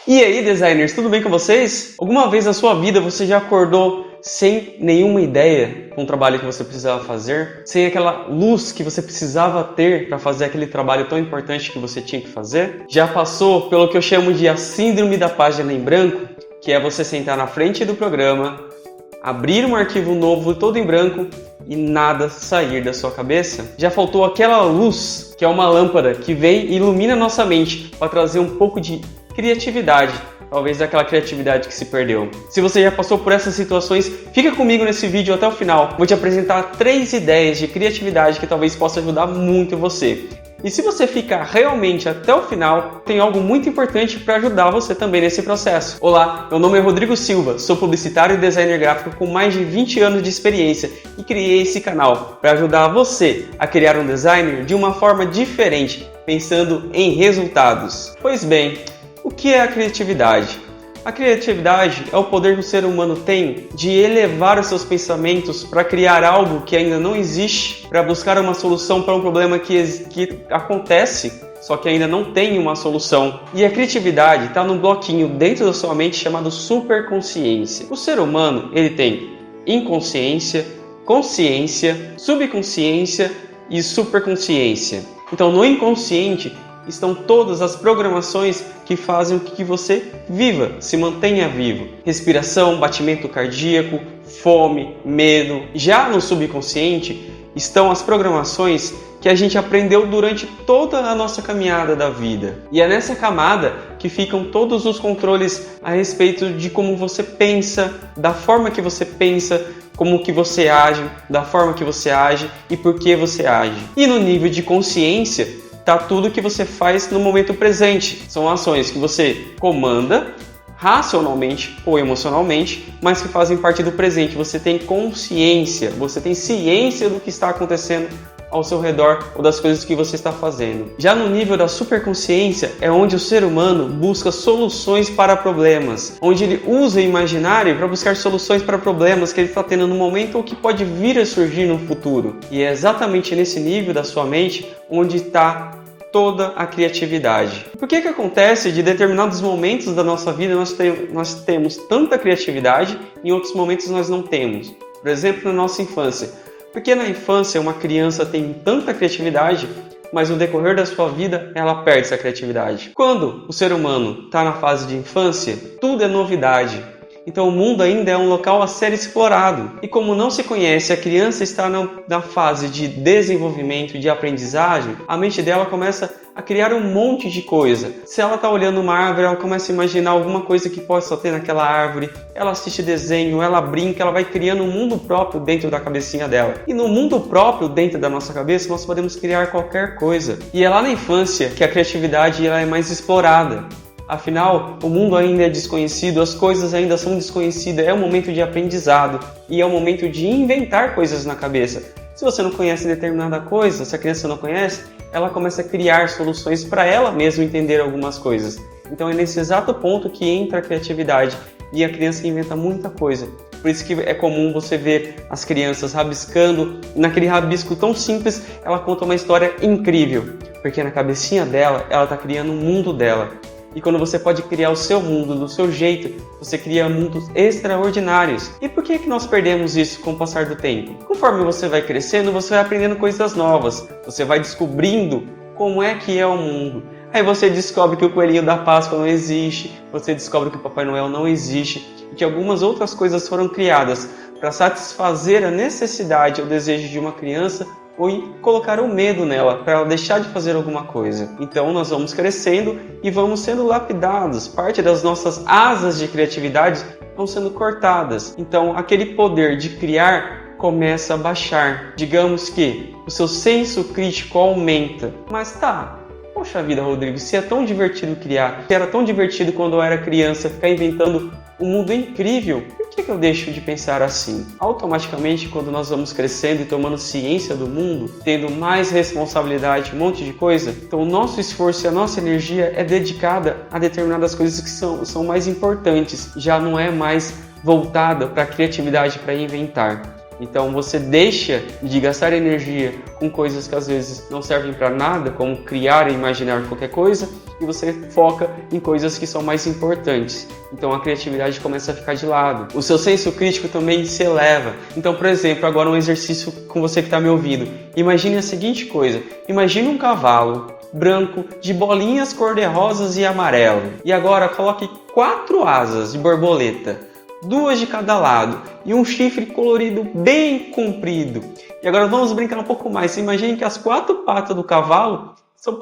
E aí, designers, tudo bem com vocês? Alguma vez na sua vida você já acordou sem nenhuma ideia com o trabalho que você precisava fazer? Sem aquela luz que você precisava ter para fazer aquele trabalho tão importante que você tinha que fazer? Já passou pelo que eu chamo de a síndrome da página em branco? Que é você sentar na frente do programa, abrir um arquivo novo todo em branco e nada sair da sua cabeça? Já faltou aquela luz, que é uma lâmpada que vem e ilumina nossa mente para trazer um pouco de criatividade, talvez daquela criatividade que se perdeu. Se você já passou por essas situações, fica comigo nesse vídeo até o final. Vou te apresentar 3 ideias de criatividade que talvez possa ajudar muito você. E se você ficar realmente até o final, tem algo muito importante para ajudar você também nesse processo. Olá, meu nome é Rodrigo Silva, sou publicitário e designer gráfico com mais de 20 anos de experiência e criei esse canal para ajudar você a criar um designer de uma forma diferente, pensando em resultados. Pois bem, o que é a criatividade? A criatividade é o poder que o ser humano tem de elevar os seus pensamentos para criar algo que ainda não existe, para buscar uma solução para um problema que acontece, só que ainda não tem uma solução. E a criatividade está num bloquinho dentro da sua mente chamado superconsciência. O ser humano ele tem inconsciência, consciência, subconsciência e superconsciência. Então no inconsciente estão todas as programações que fazem com que você viva, se mantenha vivo. Respiração, batimento cardíaco, fome, medo. Já no subconsciente estão as programações que a gente aprendeu durante toda a nossa caminhada da vida. E é nessa camada que ficam todos os controles a respeito de como você pensa, da forma que você pensa, como que você age, da forma que você age e por que você age. E no nível de consciência, tá tudo que você faz no momento presente. São ações que você comanda racionalmente ou emocionalmente, mas que fazem parte do presente. Você tem consciência, você tem ciência do que está acontecendo ao seu redor ou das coisas que você está fazendo. Já no nível da superconsciência é onde o ser humano busca soluções para problemas, onde ele usa o imaginário para buscar soluções para problemas que ele está tendo no momento ou que pode vir a surgir no futuro. E é exatamente nesse nível da sua mente onde está toda a criatividade. Por que acontece de determinados momentos da nossa vida nós temos tanta criatividade e em outros momentos nós não temos? Por exemplo, na nossa infância. Porque na infância uma criança tem tanta criatividade, mas no decorrer da sua vida ela perde essa criatividade. Quando o ser humano está na fase de infância, tudo é novidade. Então o mundo ainda é um local a ser explorado. E como não se conhece, a criança está na fase de desenvolvimento, de aprendizagem, a mente dela começa a criar um monte de coisa. Se ela está olhando uma árvore, ela começa a imaginar alguma coisa que possa ter naquela árvore. Ela assiste desenho, ela brinca, ela vai criando um mundo próprio dentro da cabecinha dela. E no mundo próprio dentro da nossa cabeça, nós podemos criar qualquer coisa. E é lá na infância que a criatividade ela é mais explorada. Afinal, o mundo ainda é desconhecido, as coisas ainda são desconhecidas, é um momento de aprendizado e é um momento de inventar coisas na cabeça. Se você não conhece determinada coisa, se a criança não conhece, ela começa a criar soluções para ela mesma entender algumas coisas. Então é nesse exato ponto que entra a criatividade e a criança inventa muita coisa. Por isso que é comum você ver as crianças rabiscando, naquele rabisco tão simples, ela conta uma história incrível, porque na cabecinha dela, ela está criando um mundo dela. E quando você pode criar o seu mundo do seu jeito, você cria mundos extraordinários. E por que nós perdemos isso com o passar do tempo? Conforme você vai crescendo, você vai aprendendo coisas novas. Você vai descobrindo como é que é o mundo. Aí você descobre que o coelhinho da Páscoa não existe. Você descobre que o Papai Noel não existe. E que algumas outras coisas foram criadas para satisfazer a necessidade ou desejo de uma criança ou em colocar o medo nela, para ela deixar de fazer alguma coisa. Então nós vamos crescendo e vamos sendo lapidados. Parte das nossas asas de criatividade vão sendo cortadas. Então aquele poder de criar começa a baixar. Digamos que o seu senso crítico aumenta. Mas poxa vida, Rodrigo, se é tão divertido criar, se era tão divertido quando eu era criança ficar inventando um mundo incrível, por que eu deixo de pensar assim? Automaticamente, quando nós vamos crescendo e tomando ciência do mundo, tendo mais responsabilidade, um monte de coisa, então o nosso esforço e a nossa energia é dedicada a determinadas coisas que são mais importantes, já não é mais voltada para a criatividade, para inventar. Então você deixa de gastar energia com coisas que às vezes não servem para nada, como criar e imaginar qualquer coisa, e você foca em coisas que são mais importantes. Então a criatividade começa a ficar de lado. O seu senso crítico também se eleva. Então, por exemplo, agora um exercício com você que está me ouvindo. Imagine a seguinte coisa. Imagine um cavalo branco de bolinhas cor-de-rosas e amarelo. E agora coloque 4 asas de borboleta, 2 de cada lado, e um chifre colorido bem comprido. E agora vamos brincar um pouco mais. Você imagine que as 4 patas do cavalo são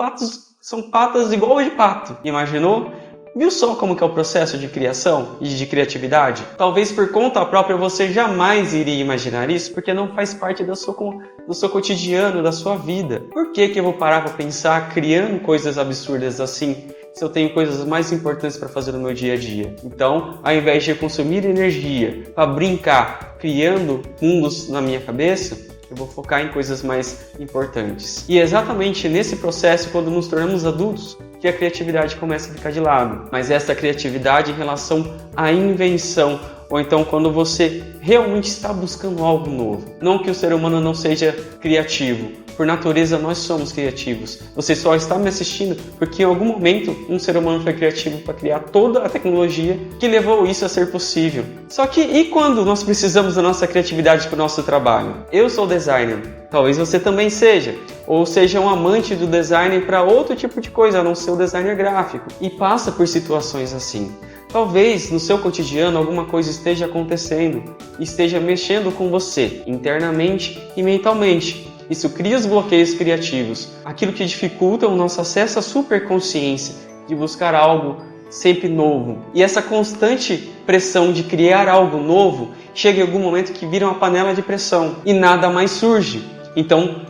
patas igual de pato. Imaginou? Viu só como que é o processo de criação e de criatividade? Talvez por conta própria você jamais iria imaginar isso, porque não faz parte do seu cotidiano, da sua vida. Por que eu vou parar para pensar criando coisas absurdas assim, se eu tenho coisas mais importantes para fazer no meu dia a dia? Então, ao invés de consumir energia para brincar, criando mundos na minha cabeça, eu vou focar em coisas mais importantes. E é exatamente nesse processo, quando nos tornamos adultos, que a criatividade começa a ficar de lado. Mas essa criatividade em relação à invenção, ou então quando você realmente está buscando algo novo. Não que o ser humano não seja criativo. Por natureza, nós somos criativos. Você só está me assistindo porque em algum momento um ser humano foi criativo para criar toda a tecnologia que levou isso a ser possível. Só que e quando nós precisamos da nossa criatividade para o nosso trabalho? Eu sou designer. Talvez você também seja. Ou seja um amante do design para outro tipo de coisa, a não ser o designer gráfico. E passa por situações assim. Talvez no seu cotidiano alguma coisa esteja acontecendo, esteja mexendo com você, internamente e mentalmente. Isso cria os bloqueios criativos, aquilo que dificulta o nosso acesso à superconsciência, de buscar algo sempre novo. E essa constante pressão de criar algo novo chega em algum momento que vira uma panela de pressão e nada mais surge. Então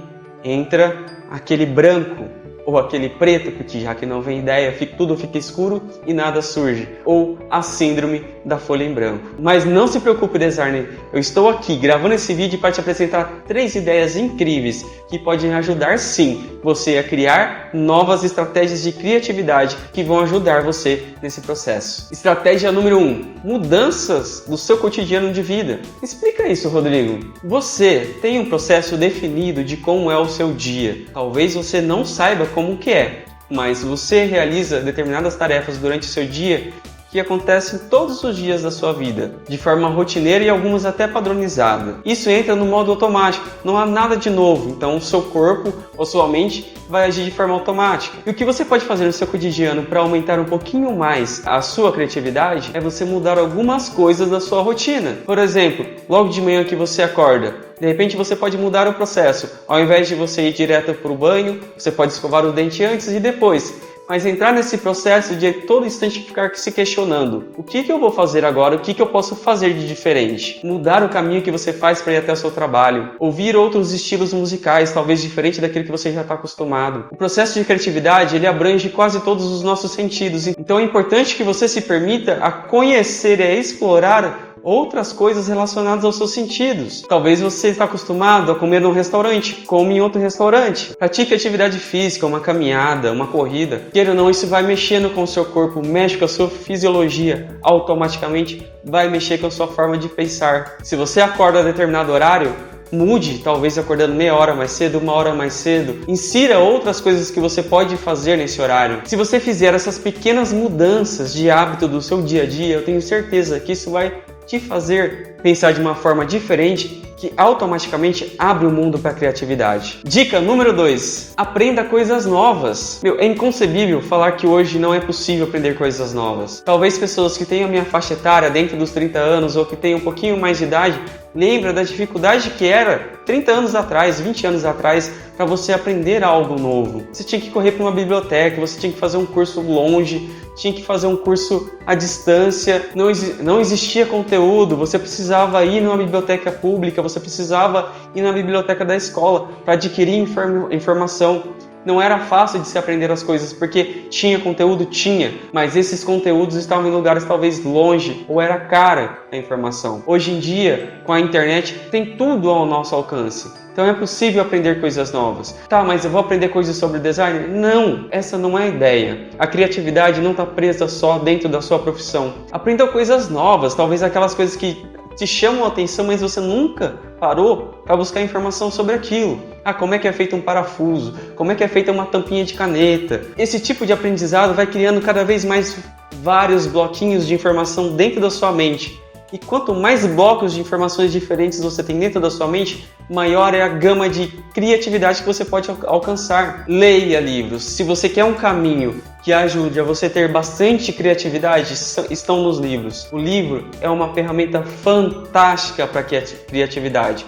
entra aquele branco ou aquele preto, porque já que não vem ideia, tudo fica escuro e nada surge. Ou a síndrome da folha em branco. Mas não se preocupe, designer, eu estou aqui gravando esse vídeo para te apresentar 3 ideias incríveis que podem ajudar sim você a criar novas estratégias de criatividade que vão ajudar você nesse processo. Estratégia número 1. Mudanças do seu cotidiano de vida. Explica isso, Rodrigo. Você tem um processo definido de como é o seu dia. Talvez você não saiba como que é, mas você realiza determinadas tarefas durante o seu dia que acontecem todos os dias da sua vida, de forma rotineira e algumas até padronizada. Isso entra no modo automático, não há nada de novo, então o seu corpo ou sua mente vai agir de forma automática. E o que você pode fazer no seu cotidiano para aumentar um pouquinho mais a sua criatividade é você mudar algumas coisas da sua rotina. Por exemplo, logo de manhã que você acorda, de repente você pode mudar o processo. Ao invés de você ir direto para o banho, você pode escovar o dente antes e depois. Mas entrar nesse processo de todo instante ficar se questionando. O que eu vou fazer agora? O que eu posso fazer de diferente? Mudar o caminho que você faz para ir até o seu trabalho. Ouvir outros estilos musicais, talvez diferente daquele que você já está acostumado. O processo de criatividade, ele abrange quase todos os nossos sentidos. Então é importante que você se permita a conhecer e a explorar outras coisas relacionadas aos seus sentidos. Talvez você está acostumado a comer num restaurante, come em outro restaurante. Pratique atividade física, uma caminhada, uma corrida. Queira ou não, isso vai mexendo com o seu corpo, mexe com a sua fisiologia. Automaticamente vai mexer com a sua forma de pensar. Se você acorda a determinado horário, mude, talvez acordando meia hora mais cedo, 1 hora mais cedo. Insira outras coisas que você pode fazer nesse horário. Se você fizer essas pequenas mudanças de hábito do seu dia a dia, eu tenho certeza que isso vai te fazer pensar de uma forma diferente, que automaticamente abre o mundo para a criatividade. Dica número 2. Aprenda coisas novas. É inconcebível falar que hoje não é possível aprender coisas novas. Talvez pessoas que tenham a minha faixa etária dentro dos 30 anos ou que tenham um pouquinho mais de idade lembra da dificuldade que era 30 anos atrás, 20 anos atrás, para você aprender algo novo. Você tinha que correr para uma biblioteca, você tinha que fazer um curso longe, tinha que fazer um curso à distância, não existia conteúdo, você precisava ir numa biblioteca pública, você precisava ir na biblioteca da escola para adquirir informação. Não era fácil de se aprender as coisas, porque tinha conteúdo? Tinha, mas esses conteúdos estavam em lugares talvez longe, ou era cara a informação. Hoje em dia, com a internet, tem tudo ao nosso alcance. Então é possível aprender coisas novas. Tá, mas eu vou aprender coisas sobre design? Não, essa não é a ideia. A criatividade não está presa só dentro da sua profissão. Aprenda coisas novas, talvez aquelas coisas que te chamam a atenção, mas você nunca parou para buscar informação sobre aquilo. Como é que é feito um parafuso? Como é que é feita uma tampinha de caneta? Esse tipo de aprendizado vai criando cada vez mais vários bloquinhos de informação dentro da sua mente. E quanto mais blocos de informações diferentes você tem dentro da sua mente, maior é a gama de criatividade que você pode alcançar. Leia livros. Se você quer um caminho que ajude a você ter bastante criatividade, estão nos livros. O livro é uma ferramenta fantástica para a criatividade.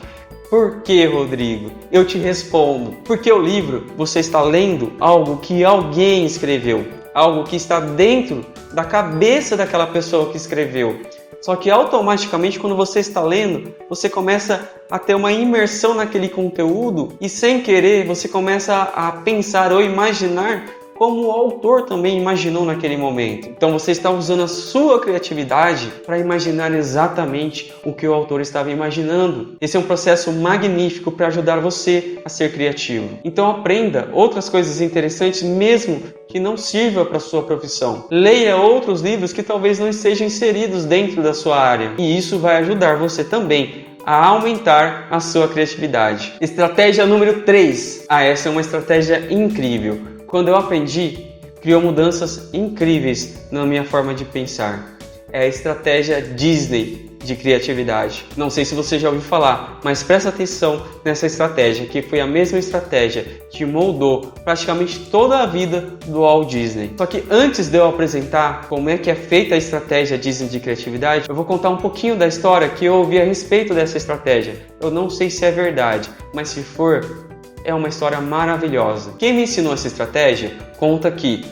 Por que, Rodrigo? Eu te respondo. Porque o livro, você está lendo algo que alguém escreveu. Algo que está dentro da cabeça daquela pessoa que escreveu. Só que automaticamente, quando você está lendo, você começa a ter uma imersão naquele conteúdo e, sem querer, você começa a pensar ou imaginar como o autor também imaginou naquele momento. Então você está usando a sua criatividade para imaginar exatamente o que o autor estava imaginando. Esse é um processo magnífico para ajudar você a ser criativo. Então aprenda outras coisas interessantes mesmo que não sirva para a sua profissão. Leia outros livros que talvez não estejam inseridos dentro da sua área. E isso vai ajudar você também a aumentar a sua criatividade. Estratégia número 3. Essa é uma estratégia incrível. Quando eu aprendi, criou mudanças incríveis na minha forma de pensar. É a estratégia Disney de criatividade. Não sei se você já ouviu falar, mas presta atenção nessa estratégia, que foi a mesma estratégia que moldou praticamente toda a vida do Walt Disney. Só que antes de eu apresentar como é que é feita a estratégia Disney de criatividade, eu vou contar um pouquinho da história que eu ouvi a respeito dessa estratégia. Eu não sei se é verdade, mas se for, é uma história maravilhosa. Quem me ensinou essa estratégia conta que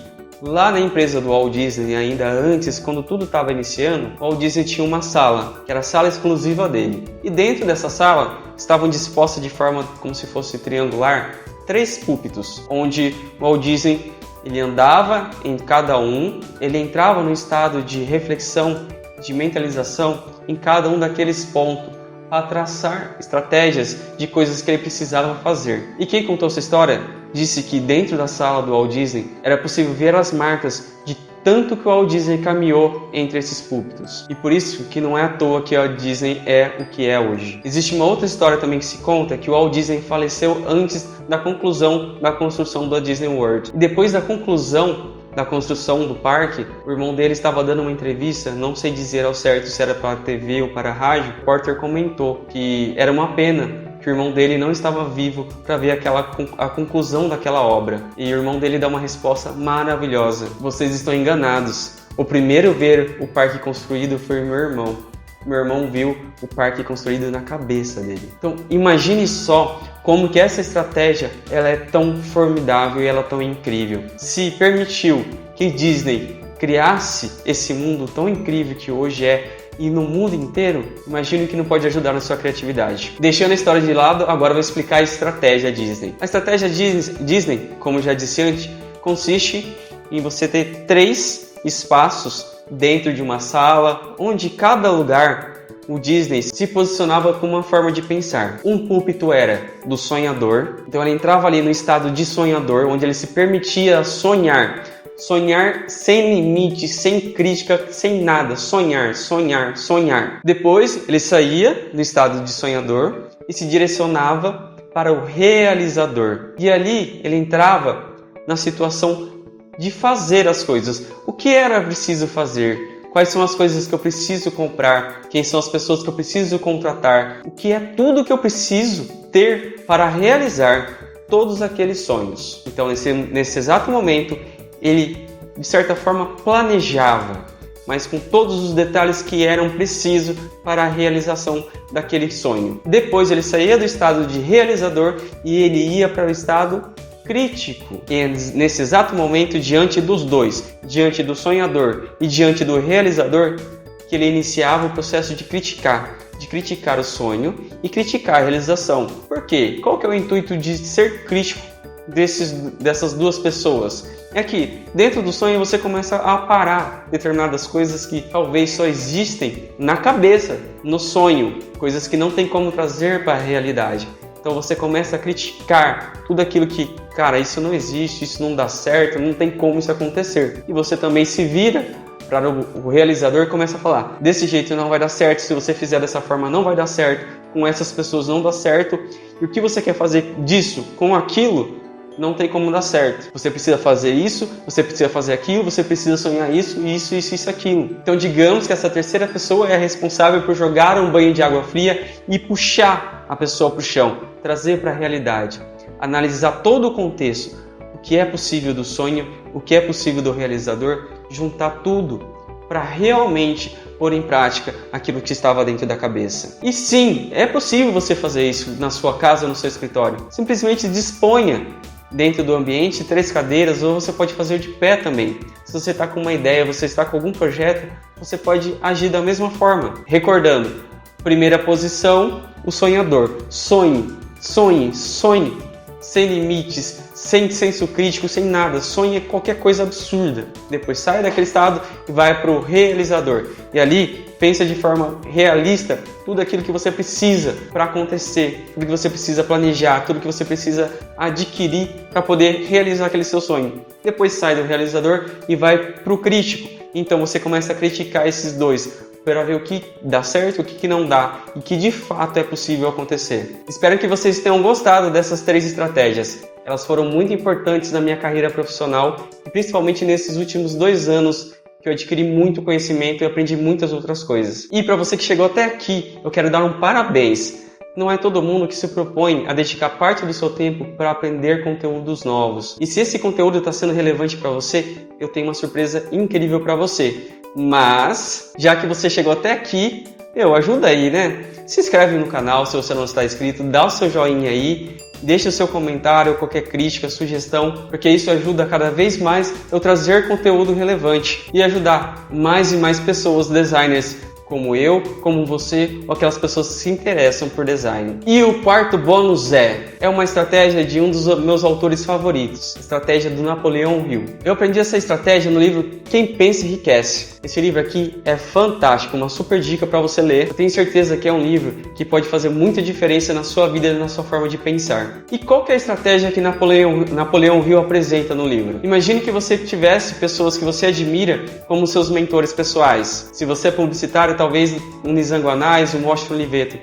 lá na empresa do Walt Disney, ainda antes, quando tudo estava iniciando, o Walt Disney tinha uma sala, que era a sala exclusiva dele. E dentro dessa sala estavam dispostas de forma como se fosse triangular 3 púlpitos, onde o Walt Disney ele andava em cada um, ele entrava no estado de reflexão, de mentalização em cada um daqueles pontos, a traçar estratégias de coisas que ele precisava fazer. E quem contou essa história disse que dentro da sala do Walt Disney era possível ver as marcas de tanto que o Walt Disney caminhou entre esses púlpitos. E por isso que não é à toa que o Walt Disney é o que é hoje. Existe uma outra história também que se conta que o Walt Disney faleceu antes da conclusão da construção da Disney World. E depois da conclusão da construção do parque, o irmão dele estava dando uma entrevista, não sei dizer ao certo se era para a TV ou para a rádio. O Porter comentou que era uma pena que o irmão dele não estava vivo para ver a conclusão daquela obra. E o irmão dele dá uma resposta maravilhosa: vocês estão enganados. O primeiro a ver o parque construído foi o meu irmão. Meu irmão viu o parque construído na cabeça dele. Então imagine só como que essa estratégia ela é tão formidável e ela é tão incrível. Se permitiu que Disney criasse esse mundo tão incrível que hoje é, e no mundo inteiro, imagine que não pode ajudar na sua criatividade. Deixando a história de lado, agora eu vou explicar a estratégia Disney. A estratégia Disney, como eu já disse antes, consiste em você ter 3 espaços dentro de uma sala, onde cada lugar o Disney se posicionava com uma forma de pensar. Um púlpito era do sonhador, então ele entrava ali no estado de sonhador, onde ele se permitia sonhar. Sonhar sem limite, sem crítica, sem nada. Sonhar, sonhar, sonhar. Depois ele saía do estado de sonhador e se direcionava para o realizador. E ali ele entrava na situação de fazer as coisas. O que era preciso fazer? Quais são as coisas que eu preciso comprar? Quem são as pessoas que eu preciso contratar? O que é tudo que eu preciso ter para realizar todos aqueles sonhos? Então, nesse exato momento, ele, de certa forma, planejava, mas com todos os detalhes que eram precisos para a realização daquele sonho. Depois, ele saía do estado de realizador e ele ia para o estado crítico. E nesse exato momento, diante dos dois, diante do sonhador e diante do realizador, que ele iniciava o processo de criticar o sonho e criticar a realização. Por quê? Qual que é o intuito de ser crítico dessas duas pessoas? É que dentro do sonho você começa a parar determinadas coisas que talvez só existem na cabeça, no sonho, coisas que não tem como trazer para a realidade. Então você começa a criticar tudo aquilo que, cara, isso não existe, isso não dá certo, não tem como isso acontecer. E você também se vira para o realizador, começa a falar: desse jeito não vai dar certo, se você fizer dessa forma não vai dar certo, com essas pessoas não dá certo, e o que você quer fazer disso com aquilo não tem como dar certo. Você precisa fazer isso, você precisa fazer aquilo, você precisa sonhar isso, aquilo. Então digamos que essa terceira pessoa é a responsável por jogar um banho de água fria e puxar a pessoa para o chão, trazer para a realidade, analisar todo o contexto, o que é possível do sonho, o que é possível do realizador, juntar tudo para realmente pôr em prática aquilo que estava dentro da cabeça. E sim, é possível você fazer isso na sua casa ou no seu escritório. Simplesmente disponha dentro do ambiente 3 cadeiras, ou você pode fazer de pé também. Se você está com uma ideia, você está com algum projeto, você pode agir da mesma forma. Recordando, primeira posição, o sonhador. Sonhe, sonhe, sonhe, sem limites, sem senso crítico, sem nada. Sonhe qualquer coisa absurda. Depois sai daquele estado e vai para o realizador. E ali, pensa de forma realista tudo aquilo que você precisa para acontecer, tudo que você precisa planejar, tudo que você precisa adquirir para poder realizar aquele seu sonho. Depois sai do realizador e vai para o crítico. Então você começa a criticar esses dois para ver o que dá certo, o que não dá e que de fato é possível acontecer. Espero que vocês tenham gostado dessas 3 estratégias. Elas foram muito importantes na minha carreira profissional e principalmente nesses últimos 2 anos que eu adquiri muito conhecimento e aprendi muitas outras coisas. E para você que chegou até aqui, eu quero dar um parabéns. Não é todo mundo que se propõe a dedicar parte do seu tempo para aprender conteúdos novos. E se esse conteúdo está sendo relevante para você, eu tenho uma surpresa incrível para você. Mas, já que você chegou até aqui, ajuda aí, né? Se inscreve no canal se você não está inscrito, dá o seu joinha aí, deixa o seu comentário, qualquer crítica, sugestão, porque isso ajuda cada vez mais eu trazer conteúdo relevante e ajudar mais e mais pessoas, designers, como eu, como você, ou aquelas pessoas que se interessam por design. E o quarto bônus é uma estratégia de um dos meus autores favoritos, a estratégia do Napoleão Hill. Eu aprendi essa estratégia no livro Quem Pensa Enriquece. Esse livro aqui é fantástico, uma super dica para você ler. Eu tenho certeza que é um livro que pode fazer muita diferença na sua vida e na sua forma de pensar. E qual que é a estratégia que Napoleão Hill apresenta no livro? Imagine que você tivesse pessoas que você admira como seus mentores pessoais. Se você é publicitário, talvez um Nizam Guanais, um Washington Oliveto.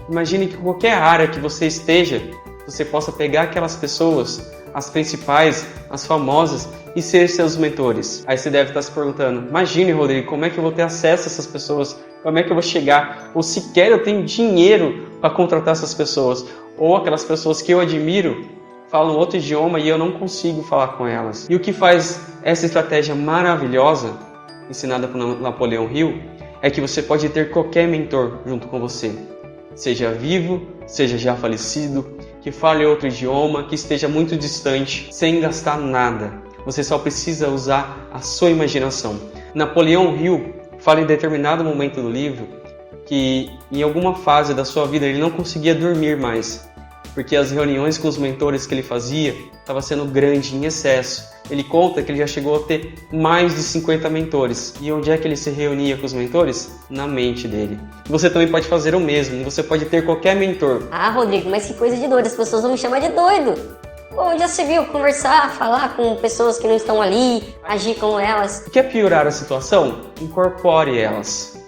Imagine que qualquer área que você esteja, você possa pegar aquelas pessoas, as principais, as famosas, e ser seus mentores. Aí você deve estar se perguntando: imagine, Rodrigo, como é que eu vou ter acesso a essas pessoas? Como é que eu vou chegar? Ou sequer eu tenho dinheiro para contratar essas pessoas? Ou aquelas pessoas que eu admiro falam outro idioma e eu não consigo falar com elas. E o que faz essa estratégia maravilhosa, ensinada por Napoleão Hill, é que você pode ter qualquer mentor junto com você. Seja vivo, seja já falecido, que fale outro idioma, que esteja muito distante, sem gastar nada. Você só precisa usar a sua imaginação. Napoleão Hill fala em determinado momento do livro que em alguma fase da sua vida ele não conseguia dormir mais, porque as reuniões com os mentores que ele fazia estavam sendo grande, em excesso. Ele conta que ele já chegou a ter mais de 50 mentores. E onde é que ele se reunia com os mentores? Na mente dele. Você também pode fazer o mesmo, você pode ter qualquer mentor. Ah, Rodrigo, mas que coisa de doido, as pessoas vão me chamar de doido. Onde já se viu conversar, falar com pessoas que não estão ali, agir com elas? Quer piorar a situação? Incorpore elas.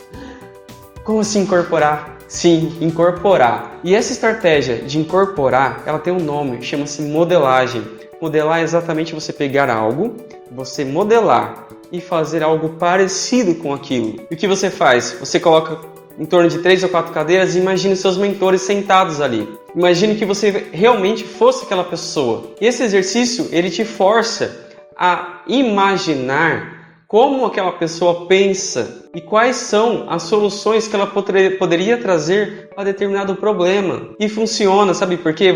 Como assim incorporar? Sim, incorporar. E essa estratégia de incorporar, ela tem um nome, chama-se modelagem. Modelar é exatamente você pegar algo, você modelar e fazer algo parecido com aquilo. E o que você faz? Você coloca em torno de 3 ou 4 cadeiras e imagine seus mentores sentados ali. Imagine que você realmente fosse aquela pessoa. E esse exercício, ele te força a imaginar como aquela pessoa pensa e quais são as soluções que ela poderia trazer para determinado problema. E funciona, sabe por quê?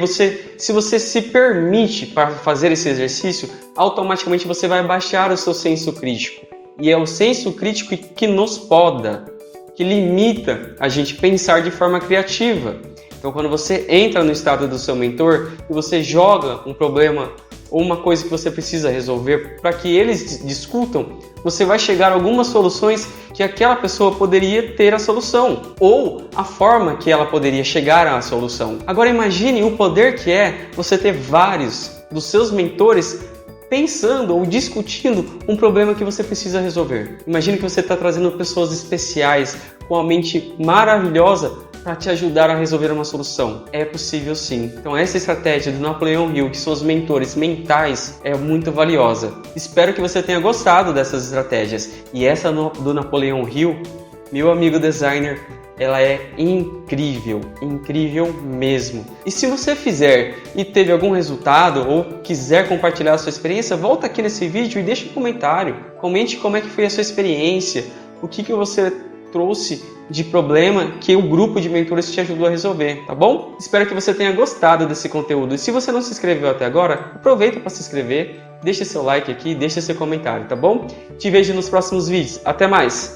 Se você se permite para fazer esse exercício, automaticamente você vai baixar o seu senso crítico. E é o senso crítico que nos poda, que limita a gente pensar de forma criativa. Então, quando você entra no estado do seu mentor e você joga um problema ou uma coisa que você precisa resolver para que eles discutam, você vai chegar a algumas soluções que aquela pessoa poderia ter a solução, ou a forma que ela poderia chegar à solução. Agora imagine o poder que é você ter vários dos seus mentores pensando ou discutindo um problema que você precisa resolver. Imagine que você está trazendo pessoas especiais com a mente maravilhosa para te ajudar a resolver uma solução. É possível sim. Então essa estratégia do Napoleão Hill, que são os mentores mentais, é muito valiosa. Espero que você tenha gostado dessas estratégias. E essa do Napoleão Hill, meu amigo designer, ela é incrível, incrível mesmo. E se você fizer e teve algum resultado ou quiser compartilhar a sua experiência, volta aqui nesse vídeo e deixa um comentário. Comente como é que foi a sua experiência, o que você trouxe de problema que o grupo de mentores te ajudou a resolver, tá bom? Espero que você tenha gostado desse conteúdo. E se você não se inscreveu até agora, aproveita para se inscrever, deixa seu like aqui, deixa seu comentário, tá bom? Te vejo nos próximos vídeos. Até mais!